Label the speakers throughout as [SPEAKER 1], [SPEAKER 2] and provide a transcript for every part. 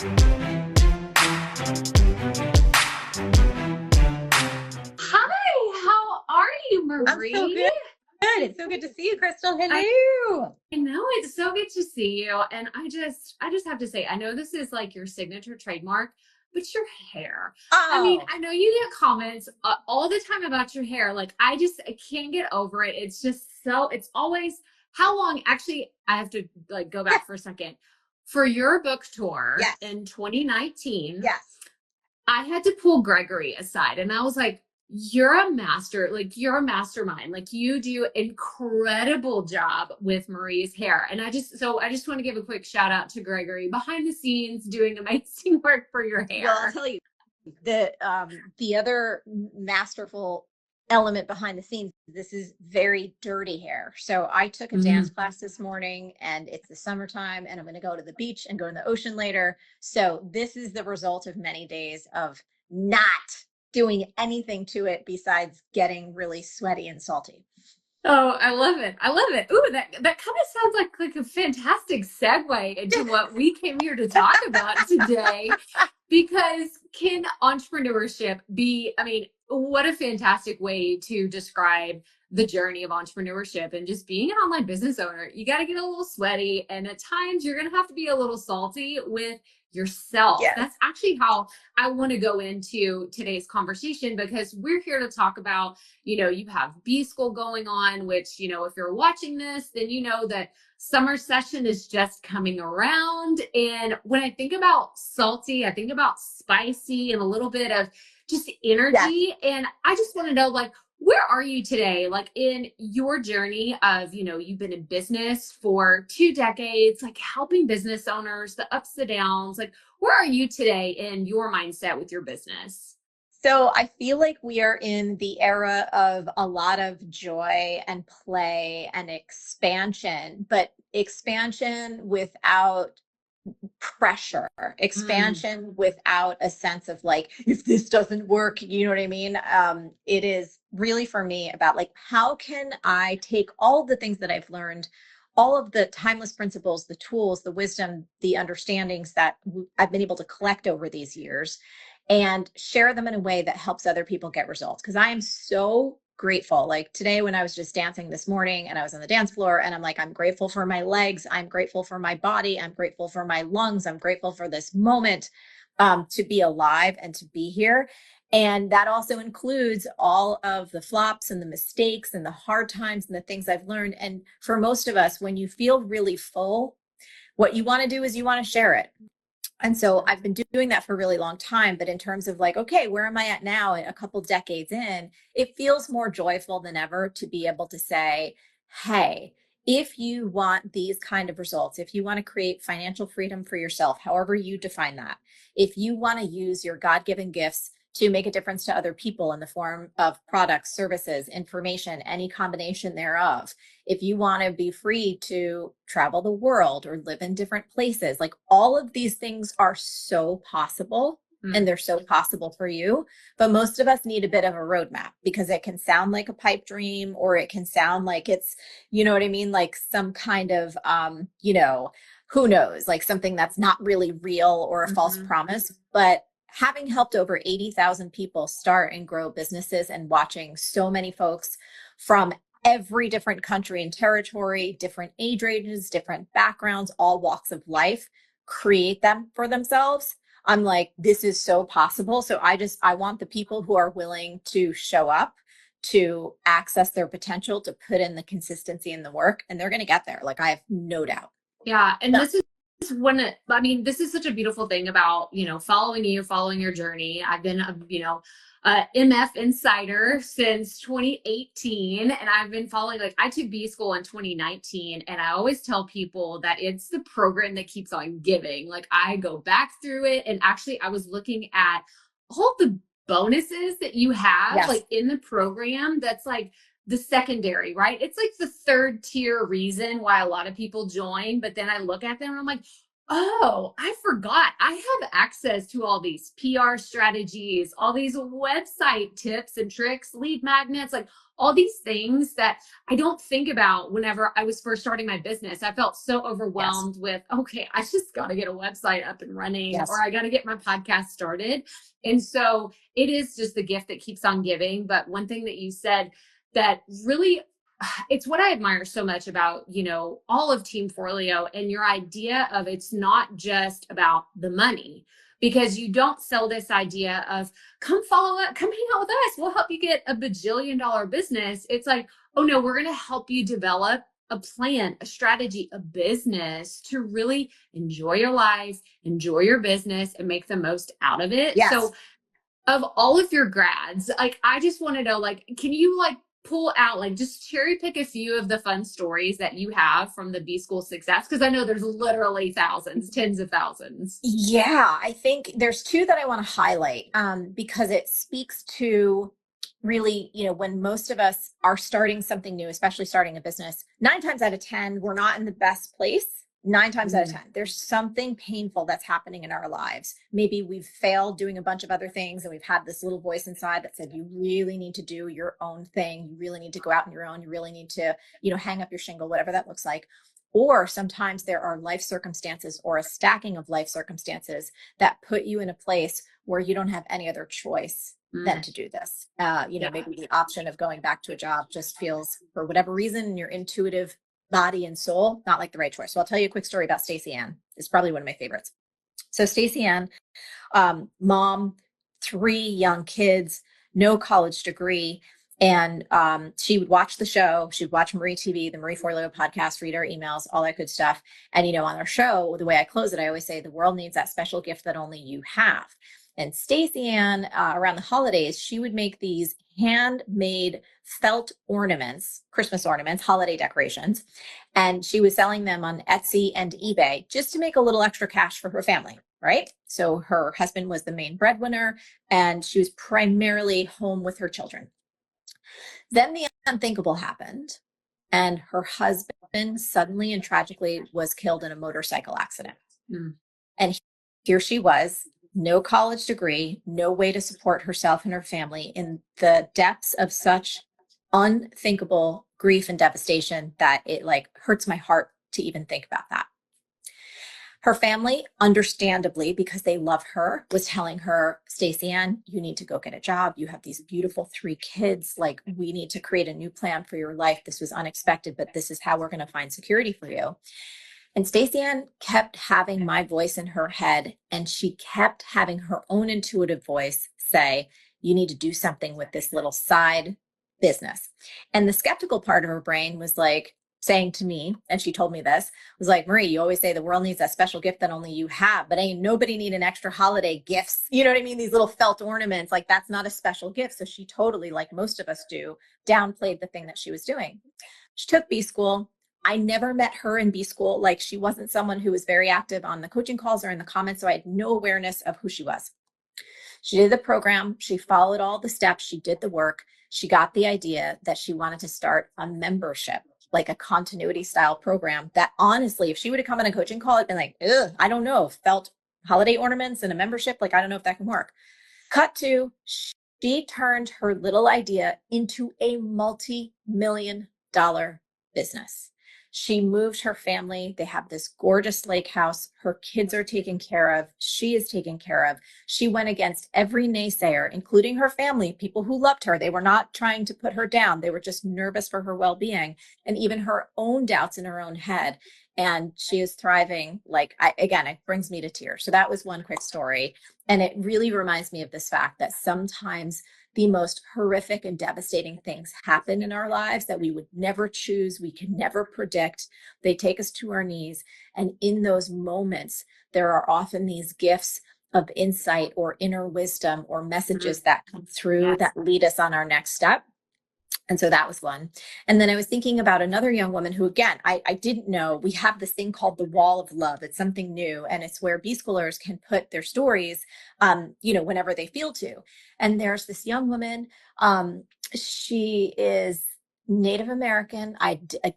[SPEAKER 1] Hi, how are you, Marie?
[SPEAKER 2] I'm so good. Good. It's so good to see you, Krystal. Hello.
[SPEAKER 1] I know it's so good to see you. And I just have to say, I know this is like your signature trademark, but your hair. I mean,
[SPEAKER 2] Oh,
[SPEAKER 1] I know you get comments all the time about your hair. Like, I can't get over it. It's just so, it's always, how long? Actually, I have to like go back for a second. For your book tour
[SPEAKER 2] yes.
[SPEAKER 1] in 2019,
[SPEAKER 2] Yes.
[SPEAKER 1] I had to pull Gregory aside and I was like, you're a master, like you're a mastermind, like you do incredible job with Marie's hair. And I just want to give a quick shout out to Gregory behind the scenes doing amazing work for your hair.
[SPEAKER 2] Well, I'll tell you, the other masterful element behind the scenes, this is very dirty hair. So I took a dance class this morning and it's the summertime and I'm going to go to the beach and go to the ocean later. So this is the result of many days of not doing anything to it besides getting really sweaty and salty.
[SPEAKER 1] Oh, I love it. I love it. Ooh, that kind of sounds like a fantastic segue into what we came here to talk about today. Because can entrepreneurship be, I mean, what a fantastic way to describe the journey of entrepreneurship and just being an online business owner. You got to get a little sweaty, and at times you're going to have to be a little salty with yourself.
[SPEAKER 2] Yes.
[SPEAKER 1] That's actually how I want to go into today's conversation, because we're here to talk about, you have B school going on, which, if you're watching this, then you know that summer session is just coming around. And when I think about salty, I think about spicy and a little bit of just energy.
[SPEAKER 2] Yes.
[SPEAKER 1] And I just want to know, like, where are you today? Like in your journey of, you've been in business for 2 decades, like helping business owners, the ups, the downs, like where are you today in your mindset with your business?
[SPEAKER 2] So I feel like we are in the era of a lot of joy and play and expansion, but expansion without pressure, expansion without a sense of like, if this doesn't work, you know what I mean? It is really for me about like, how can I take all of the things that I've learned, all of the timeless principles, the tools, the wisdom, the understandings that I've been able to collect over these years and share them in a way that helps other people get results. Because I am so grateful. Like today, when I was just dancing this morning and I was on the dance floor and I'm like, I'm grateful for my legs. I'm grateful for my body. I'm grateful for my lungs. I'm grateful for this moment to be alive and to be here. And that also includes all of the flops and the mistakes and the hard times and the things I've learned. And for most of us, when you feel really full, what you want to do is you want to share it. And so I've been doing that for a really long time. But in terms of like, okay, where am I at now? A couple decades in, it feels more joyful than ever to be able to say, hey, if you want these kind of results, if you want to create financial freedom for yourself, however you define that, if you want to use your God-given gifts to make a difference to other people in the form of products, services, information, any combination thereof. If you want to be free to travel the world or live in different places, like all of these things are so possible and they're so possible for you. But most of us need a bit of a roadmap because it can sound like a pipe dream or it can sound like it's, you know what I mean? Like some kind of, who knows, like something that's not really real or a false promise. But having helped over 80,000 people start and grow businesses and watching so many folks from every different country and territory, different age ranges, different backgrounds, all walks of life, create them for themselves. I'm like, this is so possible. So I want the people who are willing to show up, to access their potential, to put in the consistency in the work, and they're going to get there. Like, I have no doubt.
[SPEAKER 1] Yeah. And this is this is such a beautiful thing about, following your journey. I've been, MF insider since 2018. And I've been following, like, I took B school in 2019. And I always tell people that it's the program that keeps on giving. Like, I go back through it. And actually, I was looking at all the bonuses that you have, like in the program. That's like the secondary, right? It's like the third tier reason why a lot of people join. But then I look at them and I'm like, Oh, I forgot. I have access to all these PR strategies, all these website tips and tricks, lead magnets, like all these things that I don't think about whenever I was first starting my business. I felt so
[SPEAKER 2] Yes.
[SPEAKER 1] overwhelmed with, okay, I just got to get a website up and running, or
[SPEAKER 2] Yes.
[SPEAKER 1] I got to get my podcast started. And so it is just the gift that keeps on giving. But one thing that you said that really, it's what I admire so much about, all of Team Forleo and your idea of it's not just about the money, because you don't sell this idea of come follow up, come hang out with us. We'll help you get a bajillion-dollar business. It's like, oh no, we're going to help you develop a plan, a strategy, a business to really enjoy your life, enjoy your business, and make the most out of it.
[SPEAKER 2] Yes.
[SPEAKER 1] So of all of your grads, like I just want to know, like, can you like pull out, like just cherry pick a few of the fun stories that you have from the B school success? Because I know there's literally thousands, tens of thousands.
[SPEAKER 2] Yeah, I think there's two that I want to highlight because it speaks to really, when most of us are starting something new, especially starting a business, 9 times out of 10, we're not in the best place. 9 times out of 10, there's something painful that's happening in our lives. Maybe we've failed doing a bunch of other things and we've had this little voice inside that said, you really need to do your own thing. You really need to go out on your own. You really need to, hang up your shingle, whatever that looks like. Or sometimes there are life circumstances or a stacking of life circumstances that put you in a place where you don't have any other choice than to do this.
[SPEAKER 1] Yeah.
[SPEAKER 2] Maybe the option of going back to a job just feels, for whatever reason, in your intuitive body and soul, not like the right choice. So I'll tell you a quick story about Stacey Ann. It's probably one of my favorites. So Stacey Ann, mom, 3 young kids, no college degree. And she would watch the show. She'd watch Marie TV, the Marie Forleo podcast, read our emails, all that good stuff. And, on our show, the way I close it, I always say the world needs that special gift that only you have. And Stacey Ann, around the holidays, she would make these handmade felt ornaments, Christmas ornaments, holiday decorations. And she was selling them on Etsy and eBay just to make a little extra cash for her family. Right. So her husband was the main breadwinner and she was primarily home with her children. Then the unthinkable happened, and her husband suddenly and tragically was killed in a motorcycle accident.
[SPEAKER 1] Mm.
[SPEAKER 2] And here she was, no college degree, no way to support herself and her family in the depths of such unthinkable grief and devastation that it hurts my heart to even think about that. Her family, understandably, because they love her, was telling her, Stacey Ann, you need to go get a job. You have these beautiful 3 kids. We need to create a new plan for your life. This was unexpected, but this is how we're going to find security for you. And Stacey Ann kept having my voice in her head, and she kept having her own intuitive voice say, you need to do something with this little side business. And the skeptical part of her brain was saying to me, and she told me this, was Marie, you always say the world needs that special gift that only you have, but ain't nobody need an extra holiday gifts. You know what I mean? These little felt ornaments, that's not a special gift. So she totally, like most of us do, downplayed the thing that she was doing. She took B school. I never met her in B school. She wasn't someone who was very active on the coaching calls or in the comments. So I had no awareness of who she was. She did the program. She followed all the steps. She did the work. She got the idea that she wanted to start a membership, like a continuity style program that honestly, if she would have come on a coaching call, it'd been ugh, I don't know, felt holiday ornaments and a membership. I don't know if that can work. Cut to, she turned her little idea into a multi-million-dollar business. She moved her family. They have this gorgeous lake house. Her kids are taken care of. She is taken care of. She went against every naysayer, including her family, people who loved her. They were not trying to put her down. They were just nervous for her well-being and even her own doubts in her own head. And she is thriving. Again, it brings me to tears. So that was one quick story. And it really reminds me of this fact that sometimes the most horrific and devastating things happen in our lives that we would never choose, we can never predict. They take us to our knees. And in those moments, there are often these gifts of insight or inner wisdom or messages that come through that lead us on our next step. And so that was one. And then I was thinking about another young woman who, again, I didn't know. We have this thing called the wall of love. It's something new. And it's where B schoolers can put their stories, whenever they feel to. And there's this young woman. She is Native American.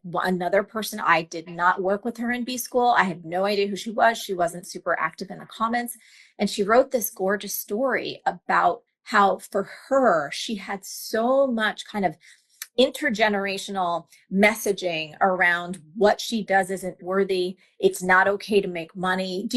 [SPEAKER 2] Another person, I did not work with her in B school. I had no idea who she was. She wasn't super active in the comments. And she wrote this gorgeous story about how for her, she had so much kind of intergenerational messaging around what she does isn't worthy. It's not okay to make money.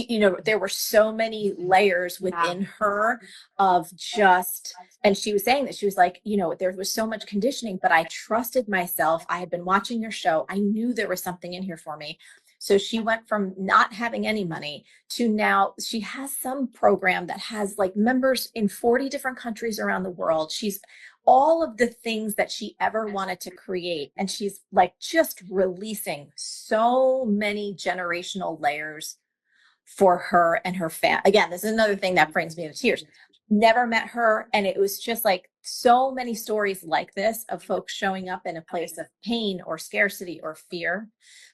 [SPEAKER 2] There were so many layers within her of just, and she was saying that she was like, there was so much conditioning, but I trusted myself. I had been watching your show. I knew there was something in here for me. So she went from not having any money to now she has some program that has like members in 40 different countries around the world. She's all of the things that she ever wanted to create. And she's like just releasing so many generational layers for her and her family. Again, this is another thing that brings me to tears. Never met her. And it was just like so many stories like this of folks showing up in a place of pain or scarcity or fear.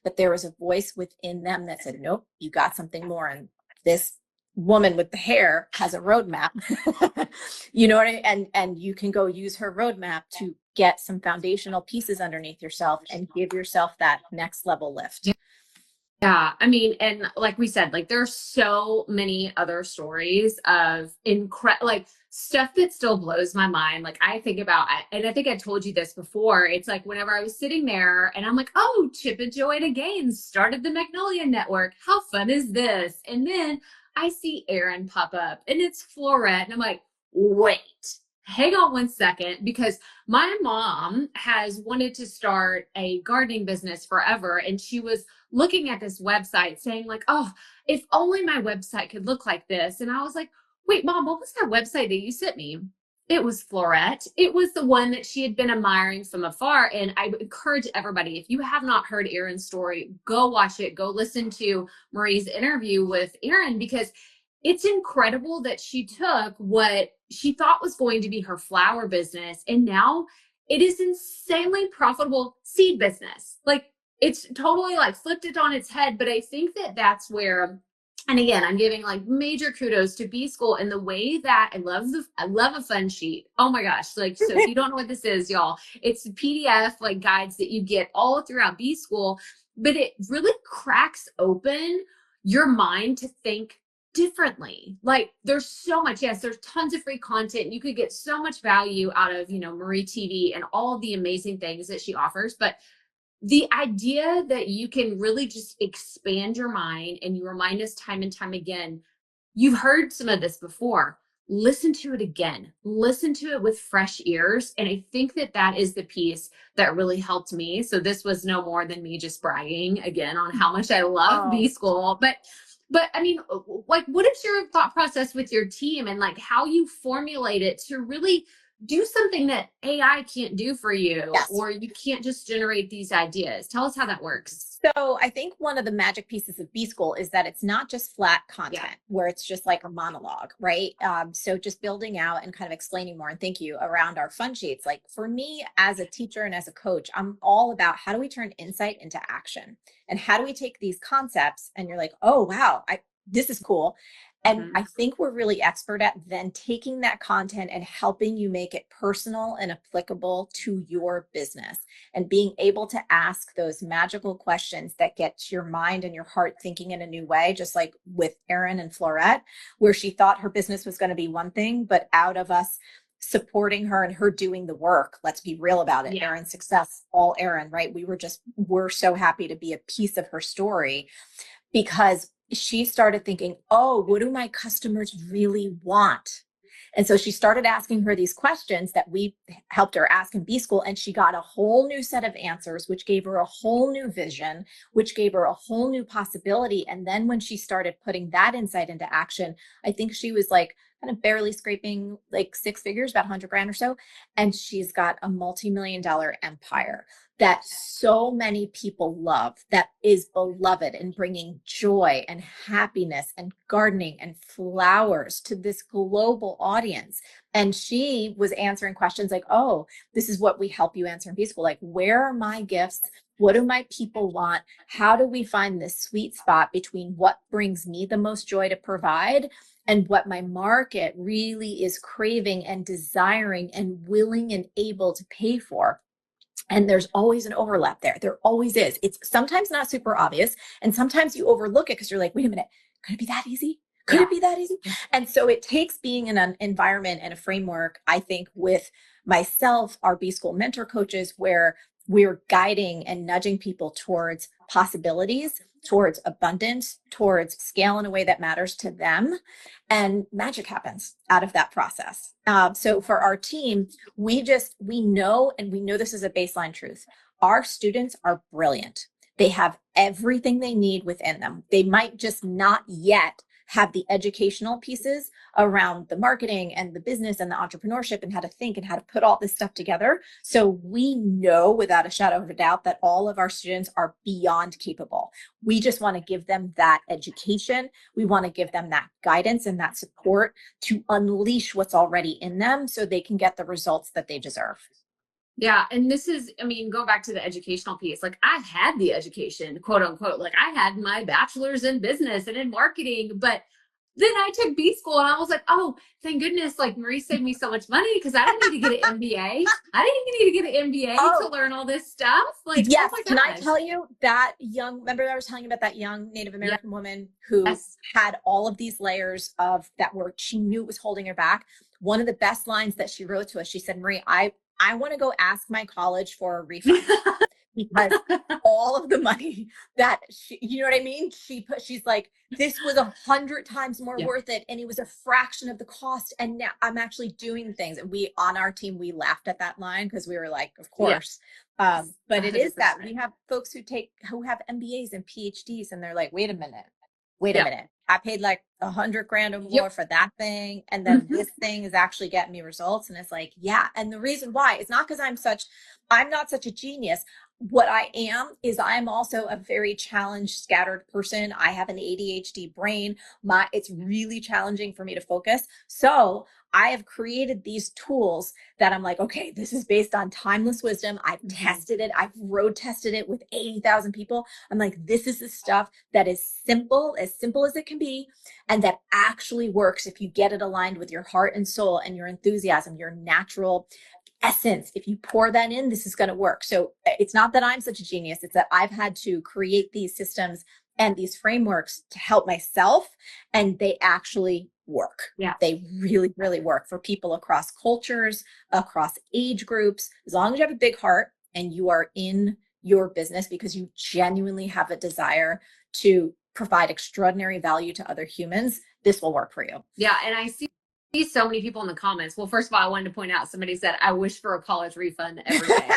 [SPEAKER 2] But there was a voice within them that said, nope, you got something more. And this woman with the hair has a roadmap. You know what I mean? And you can go use her roadmap to get some foundational pieces underneath yourself and give yourself that next level lift.
[SPEAKER 1] Yeah, I mean, and like we said, like there's so many other stories of like stuff that still blows my mind. Like I think about, and I think I told you this before. It's like whenever I was sitting there and I'm like, oh, Chip and Joanna Gaines started the Magnolia Network. How fun is this? And then I see Erin pop up and it's Florette. And I'm like, wait, hang on one second, because my mom has wanted to start a gardening business forever. And she was looking at this website saying like, oh, if only my website could look like this. And I was like, wait, Mom, what was that website that you sent me? It was Florette. It was the one that she had been admiring from afar. And I encourage everybody, if you have not heard Erin's story, go watch it. Go listen to Marie's interview with Erin, because it's incredible that she took what she thought was going to be her flower business, and now it is insanely profitable seed business. Like it's totally like flipped it on its head. But I think that that's where, and again, I'm giving like major kudos to B School in the way that I love a fun sheet. Oh my gosh. Like, so if you don't know what this is, y'all, it's PDF like guides that you get all throughout B School, but it really cracks open your mind to think differently. Like there's so much, yes, there's tons of free content. You could get so much value out of, Marie TV and all the amazing things that she offers. But the idea that you can really just expand your mind, and you remind us time and time again, you've heard some of this before. Listen to it again. Listen to it with fresh ears. And I think that that is the piece that really helped me. So this was no more than me just bragging again on how much I love B School. But I mean, like, what is your thought process with your team, and like how you formulate it to really do something that AI can't do for you,
[SPEAKER 2] Yes.
[SPEAKER 1] or you can't just generate these ideas? Tell us how that works.
[SPEAKER 2] So I think one of the magic pieces of B School is that it's not just flat content where it's just like a monologue, right? So just building out and kind of explaining more, and thank you, around our fun sheets. Like for me as a teacher and as a coach, I'm all about how do we turn insight into action, and how do we take these concepts and you're like, oh, wow, this is cool. And I think we're really expert at then taking that content and helping you make it personal and applicable to your business, and being able to ask those magical questions that get your mind and your heart thinking in a new way, just like with Erin and Florette, where she thought her business was going to be one thing, but out of us supporting her and her doing the work, let's be real about it. Erin's success, all Erin, right? We're so happy to be a piece of her story, because she started thinking, oh, what do my customers really want? And so she started asking her these questions that we helped her ask in B School. And she got a whole new set of answers, which gave her a whole new vision, which gave her a whole new possibility. And then when she started putting that insight into action, I think she was like kind of barely scraping like six figures, about 100 grand or so. And she's got a multi-million-dollar empire that so many people love, that is beloved and bringing joy and happiness and gardening and flowers to this global audience. And she was answering questions like, oh, this is what we help you answer in B School. Like, where are my gifts? What do my people want? How do we find this sweet spot between what brings me the most joy to provide and what my market really is craving and desiring and willing and able to pay for? And there's always an overlap there. There always is. It's sometimes not super obvious. And sometimes you overlook it because you're like, wait a minute, could it be that easy? Could
[SPEAKER 1] Yeah.
[SPEAKER 2] it be that easy? And so it takes being in an environment and a framework, I think, with myself, our B School mentor coaches, where we're guiding and nudging people towards possibilities, towards abundance, towards scale in a way that matters to them. And magic happens out of that process. So for our team, we know, and we know this is a baseline truth. Our students are brilliant. They have everything they need within them. They might just not yet have the educational pieces around the marketing and the business and the entrepreneurship and how to think and how to put all this stuff together. So we know without a shadow of a doubt that all of our students are beyond capable. We just want to give them that education. We want to give them that guidance and that support to unleash what's already in them so they can get the results that they deserve.
[SPEAKER 1] Yeah. And this is, I mean, go back to the educational piece. Like I had the education, quote unquote, like I had my bachelor's in business and in marketing, but then I took B school and I was like, oh, thank goodness. Like Marie saved me so much money because I didn't need to get an MBA. I didn't even need to get an MBA to learn all this stuff. Like,
[SPEAKER 2] yes.
[SPEAKER 1] oh my
[SPEAKER 2] Can I
[SPEAKER 1] gosh.
[SPEAKER 2] tell you that remember I was telling you about that young Native American woman who
[SPEAKER 1] Yes.
[SPEAKER 2] had all of these layers of that work. She knew it was holding her back. One of the best lines that she wrote to us, she said, Marie, I want to go ask my college for a refund because all of the money that she, you know what I mean? She's like, this was 100 times more worth it. And it was a fraction of the cost. And now I'm actually doing things. And we, on our team, we laughed at that line because we were like, of course. But 100%. It is that we have folks who have MBAs and PhDs and they're like, wait a minute. I paid like $100,000 or more for that thing. And then this thing is actually getting me results. And it's like, yeah. And the reason why is not because I'm not such a genius. What I am is I'm also a very challenged, scattered person. I have an ADHD brain. It's really challenging for me to focus. So I have created these tools that I'm like, okay, this is based on timeless wisdom. I've tested it. I've road tested it with 80,000 people. I'm like, this is the stuff that is simple as it can be, and that actually works if you get it aligned with your heart and soul and your enthusiasm, your natural essence. If you pour that in, this is going to work. So it's not that I'm such a genius. It's that I've had to create these systems and these frameworks to help myself, and they actually work.
[SPEAKER 1] Yeah.
[SPEAKER 2] They really, really work for people across cultures, across age groups. As long as you have a big heart and you are in your business because you genuinely have a desire to provide extraordinary value to other humans, this will work for you.
[SPEAKER 1] Yeah. And I see so many people in the comments. Well, first of all, I wanted to point out, somebody said, I wish for a college refund every day.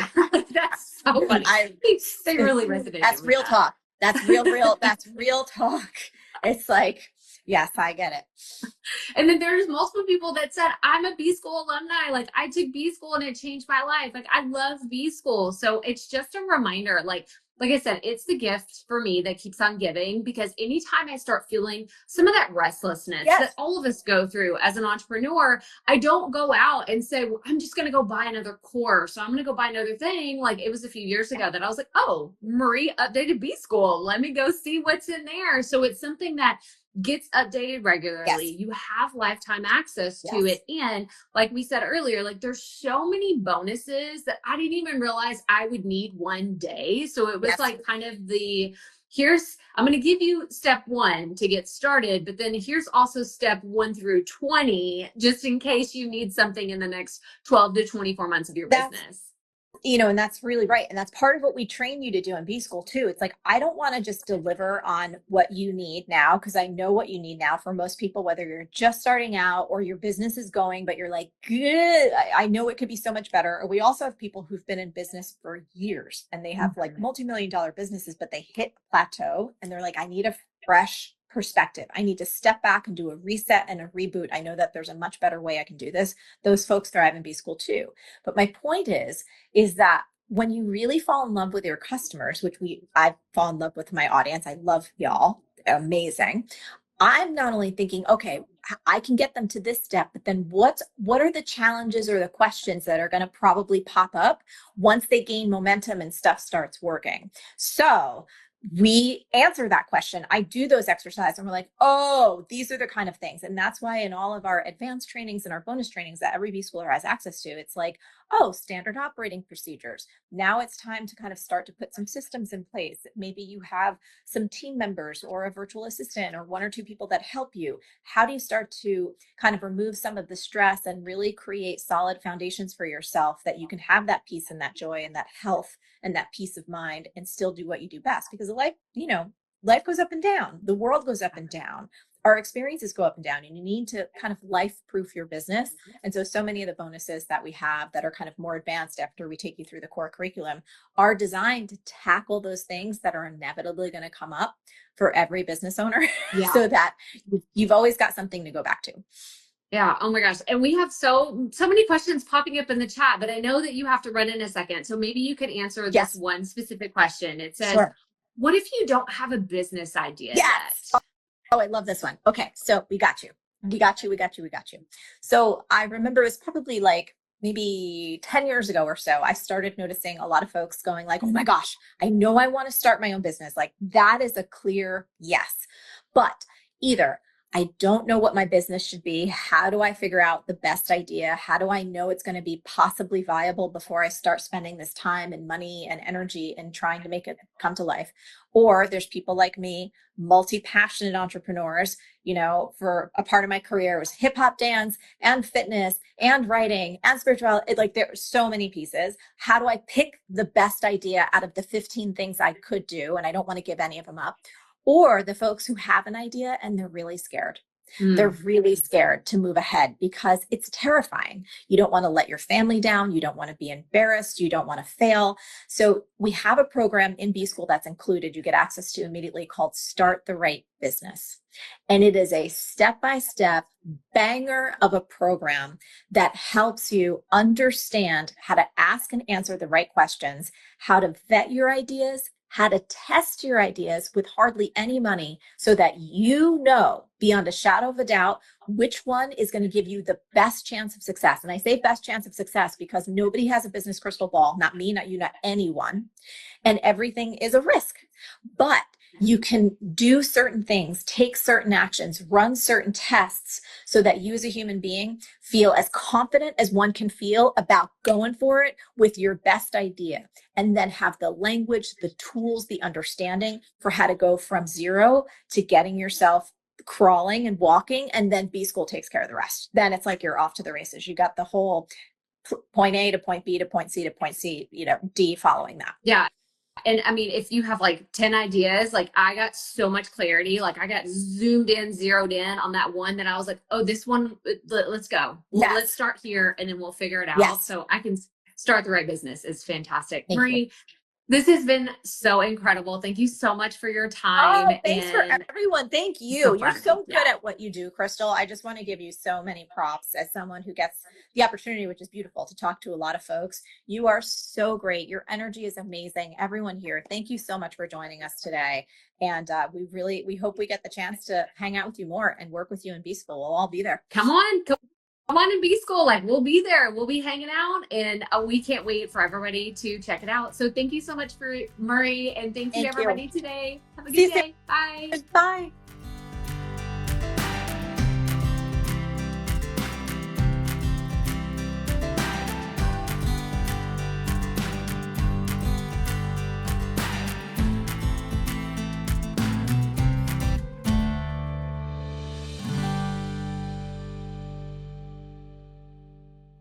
[SPEAKER 1] That's so funny. They really resonated.
[SPEAKER 2] That's real talk. That's real. That's real talk. It's like, yes, I get it.
[SPEAKER 1] And then there's multiple people that said, I'm a B school alumni. Like I took B school and it changed my life. Like I love B school. So it's just a reminder, like I said, it's the gift for me that keeps on giving, because anytime I start feeling some of that restlessness that all of us go through as an entrepreneur, I don't go out and say, well, I'm just going to go buy another course. So I'm going to go buy another thing. Like it was a few years ago that I was like, oh, Marie updated B school. Let me go see what's in there. So it's something that gets updated regularly. You have lifetime access to it. And like we said earlier, like there's so many bonuses that I didn't even realize I would need one day. So it was like kind of I'm going to give you step 1 to get started, but then here's also step 1 through 20, just in case you need something in the next 12 to 24 months of your business.
[SPEAKER 2] And that's really right. And that's part of what we train you to do in B school too. It's like, I don't want to just deliver on what you need now, because I know what you need now for most people, whether you're just starting out or your business is going, but you're like, good, I know it could be so much better. Or we also have people who've been in business for years and they have like multi-million-dollar businesses, but they hit a plateau and they're like, I need a fresh perspective. I need to step back and do a reset and a reboot. I know that there's a much better way I can do this. Those folks thrive in B school too. But my point is that when you really fall in love with your customers, which I fall in love with my audience. I love y'all. They're amazing. I'm not only thinking, okay, I can get them to this step, but then what are the challenges or the questions that are going to probably pop up once they gain momentum and stuff starts working? So we answer that question. I do those exercises and we're like, oh, these are the kind of things. And that's why in all of our advanced trainings and our bonus trainings that every B schooler has access to, it's like, oh, standard operating procedures. Now it's time to kind of start to put some systems in place. Maybe you have some team members or a virtual assistant or one or two people that help you. How do you start to kind of remove some of the stress and really create solid foundations for yourself that you can have that peace and that joy and that health and that peace of mind and still do what you do best? Because life, life goes up and down. The world goes up and down. Our experiences go up and down, and you need to kind of life proof your business. And so many of the bonuses that we have that are kind of more advanced after we take you through the core curriculum are designed to tackle those things that are inevitably going to come up for every business owner so that you've always got something to go back to.
[SPEAKER 1] Yeah. Oh my gosh. And we have so many questions popping up in the chat, but I know that you have to run in a second. So maybe you could answer this one specific question. It says, what if you don't have a business idea yet?
[SPEAKER 2] Oh, I love this one. Okay. So we got you. We got you. So I remember it was probably like maybe 10 years ago or so, I started noticing a lot of folks going like, oh my gosh, I know I want to start my own business. Like that is a clear yes. But either I don't know what my business should be. How do I figure out the best idea? How do I know it's going to be possibly viable before I start spending this time and money and energy and trying to make it come to life? Or there's people like me, multi-passionate entrepreneurs, for a part of my career was hip hop dance and fitness and writing and spirituality. Like there are so many pieces. How do I pick the best idea out of the 15 things I could do? And I don't want to give any of them up. Or the folks who have an idea and they're really scared. They're really scared to move ahead because it's terrifying. You don't want to let your family down. You don't want to be embarrassed. You don't want to fail. So we have a program in B School that's included. You get access to immediately called Start the Right Business. And it is a step-by-step banger of a program that helps you understand how to ask and answer the right questions, how to vet your ideas, how to test your ideas with hardly any money so that you know beyond a shadow of a doubt which one is going to give you the best chance of success. And I say best chance of success because nobody has a business crystal ball, not me, not you, not anyone. And everything is a risk. But you can do certain things, take certain actions, run certain tests so that you as a human being feel as confident as one can feel about going for it with your best idea. And then have the language, the tools, the understanding for how to go from zero to getting yourself crawling and walking. And then B School takes care of the rest. Then it's like you're off to the races. You got the whole point A to point B to point C to point C, D following that.
[SPEAKER 1] Yeah. And I mean, if you have like 10 ideas, like I got so much clarity, like I got zoomed in, zeroed in on that one that I was like, oh, this one, let's go. Let's start here and then we'll figure it out. So I can start the right business. It's fantastic. Marie, this has been so incredible. Thank you so much for your time.
[SPEAKER 2] Oh, thanks for everyone. Thank you. You're so good at what you do, Krystal. I just want to give you so many props as someone who gets the opportunity, which is beautiful, to talk to a lot of folks. You are so great. Your energy is amazing. Everyone here, thank you so much for joining us today. And we hope we get the chance to hang out with you more and work with you in B School. We'll all be there.
[SPEAKER 1] Come on in B School. Like we'll be there. We'll be hanging out and we can't wait for everybody to check it out. So thank you so much for Marie and thank you everybody today. Have a good day. Bye.
[SPEAKER 2] Bye.